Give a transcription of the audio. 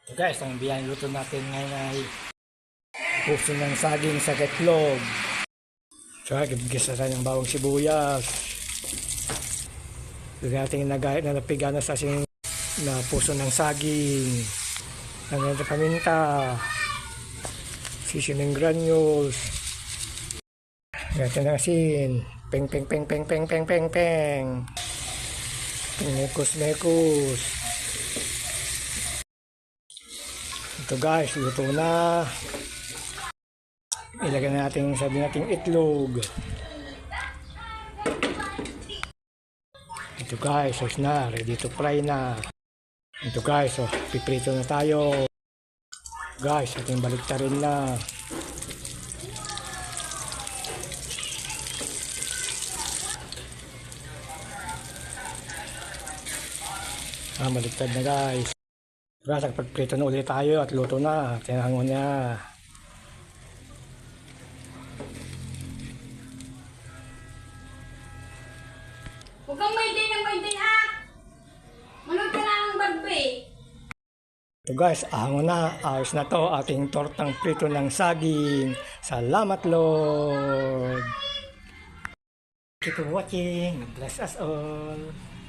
So guys, ang biyang luto natin ngayon ay puso ng saging sa itlog. So gigisa tayo ng bawang sibuyas. Lagyan natin na napiga na sa asin na puso ng saging. Lagyan natin paminta. Seasoning granules. Lagyan natin ng asin. Peng peng peng peng peng peng peng peng. Mekos. Ito guys, luto na. Ilagay na natin nating itlog. Ito guys, sauce na, ready to fry na. Ito guys, piprito na tayo. Guys, ating baliktarin na. Baliktad na guys. Guys, pagprito na ulit tayo at luto na. Tinango niya. Huwag kang may day ha! Manood ka na ang barbe. Ito guys, ahon na. Ayos na to ating tortang prito ng saging. Salamat Lord! Keep watching. Bless us all.